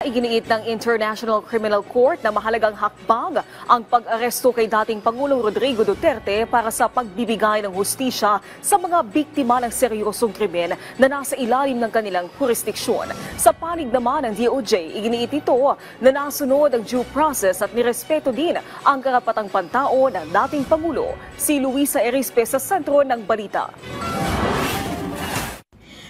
Iginiit ng International Criminal Court na mahalagang hakbang ang pag-aresto kay dating Pangulong Rodrigo Duterte para sa pagbibigay ng hustisya sa mga biktima ng seryosong krimen na nasa ilalim ng kanilang jurisdiksyon. Sa panig naman ng DOJ, iginiit ito na nasunod ang due process at nirespeto din ang karapatang pantao ng dating Pangulo. Si Luisa Erispe sa sentro ng balita.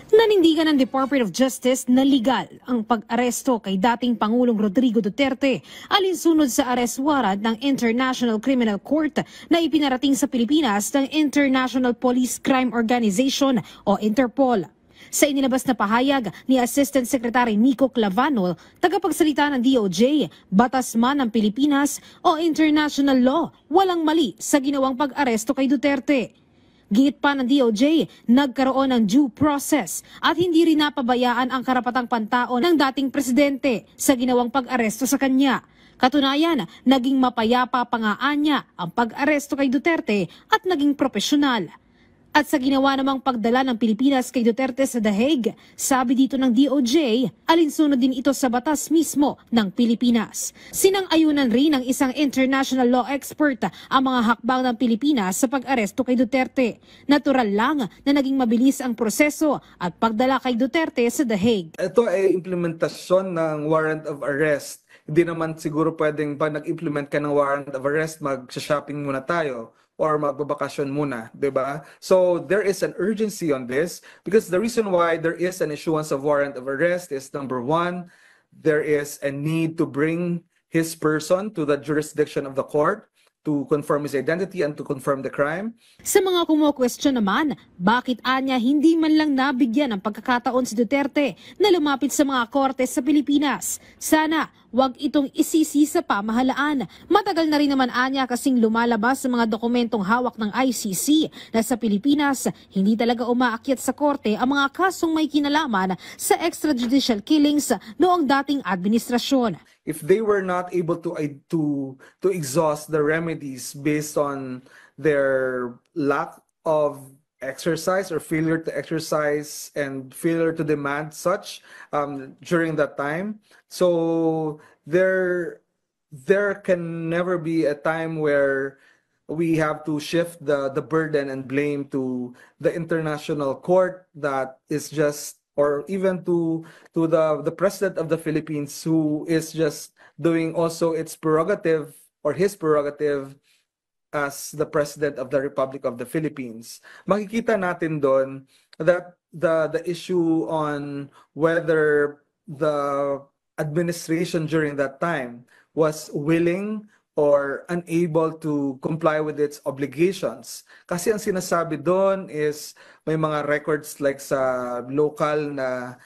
Nanindigan ng Department of Justice na legal ang pag-aresto kay dating Pangulong Rodrigo Duterte alinsunod sa arrest warrant ng International Criminal Court na ipinarating sa Pilipinas ng International Police Crime Organization o Interpol. Sa inilabas na pahayag ni Assistant Secretary Nico Clavano, tagapagsalita ng DOJ, batas man ng Pilipinas o international law, walang mali sa ginawang pag-aresto kay Duterte. Giit pa ng DOJ, nagkaroon ng due process at hindi rin napabayaan ang karapatang pantao ng dating presidente sa ginawang pag-aresto sa kanya. Katunayan, naging mapayapa pa nga niya ang pag-aresto kay Duterte at naging profesional. At sa ginawa namang pagdala ng Pilipinas kay Duterte sa The Hague, sabi dito ng DOJ, alinsunod din ito sa batas mismo ng Pilipinas. Sinang-ayunan rin ng isang international law expert ang mga hakbang ng Pilipinas sa pag-aresto kay Duterte. Natural lang na naging mabilis ang proseso at pagdala kay Duterte sa The Hague. Ito ay implementasyon ng warrant of arrest. Hindi naman siguro pwedeng pag nag-implement ka ng warrant of arrest, mag-shopping muna tayo or magbabakasyon muna, diba? So there is an urgency on this because the reason why there is an issuance of warrant of arrest is number one, there is a need to bring his person to the jurisdiction of the court to confirm his identity and to confirm the crime. Sa mga kumo-question naman, bakit anya hindi man lang nabigyan ng pagkakataon si Duterte na lumapit sa mga korte sa Pilipinas? Sana wag itong isisi sa pamahalaan. Matagal na rin naman anya kasing lumalabas sa mga dokumentong hawak ng ICC na sa Pilipinas hindi talaga umaakyat sa korte ang mga kasong may kinalaman sa extrajudicial killings noong dating administrasyon. If they were not able to exhaust the remedies based on their lack of exercise or failure to exercise and failure to demand such during that time, so there can never be a time where we have to shift the burden and blame to the international court that is just, or even to the president of the Philippines, who is just doing also its prerogative or his prerogative as the president of the Republic of the Philippines. Makikita natin doon that the issue on whether the administration during that time was willing or unable to comply with its obligations. Kasi ang sinasabi doon is may mga records like sa local na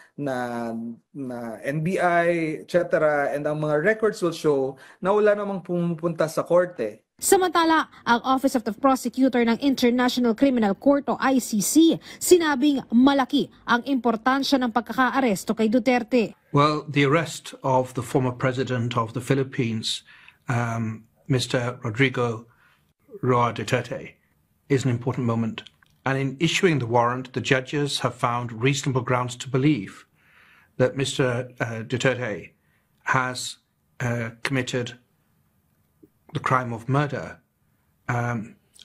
NBI, etc. And ang mga records will show na wala namang pumupunta sa korte. Samantala, ang Office of the Prosecutor ng International Criminal Court o ICC, sinabing malaki ang importansya ng pagkakaaresto kay Duterte. Well, the arrest of the former president of the Philippines, Mr. Rodrigo Roa Duterte, is an important moment. And in issuing the warrant, the judges have found reasonable grounds to believe that Mr. Duterte has committed the crime of murder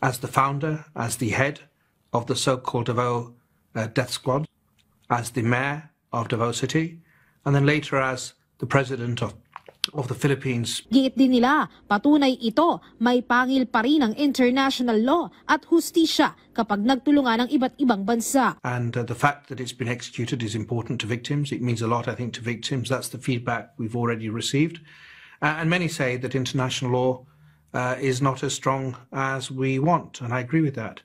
as the founder, as the head of the so-called Davao death squad, as the mayor of Davao City, and then later as the president of the Philippines. Giit din nila, patunay ito, may pangil pa rin ang international law at hustisya kapag nagtulungan ng iba't ibang bansa. And the fact that it's been executed is important to victims. It means a lot, I think, to victims. That's the feedback we've already received. And many say that international law is not as strong as we want, and I agree with that.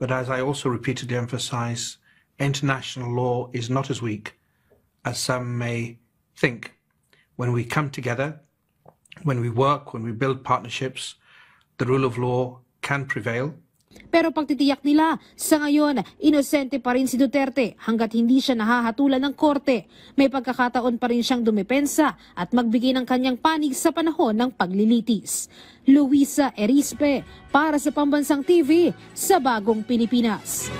But as I also repeatedly emphasize, international law is not as weak as some may think. When we come together, when we work, when we build partnerships, the rule of law can prevail. Pero pagtitiyak nila, sa ngayon, inosente pa rin si Duterte hanggat hindi siya nahahatulan ng korte. May pagkakataon pa rin siyang dumepensa at magbigay ng kanyang panig sa panahon ng paglilitis. Luisa Erispe, para sa Pambansang TV, sa Bagong Pilipinas.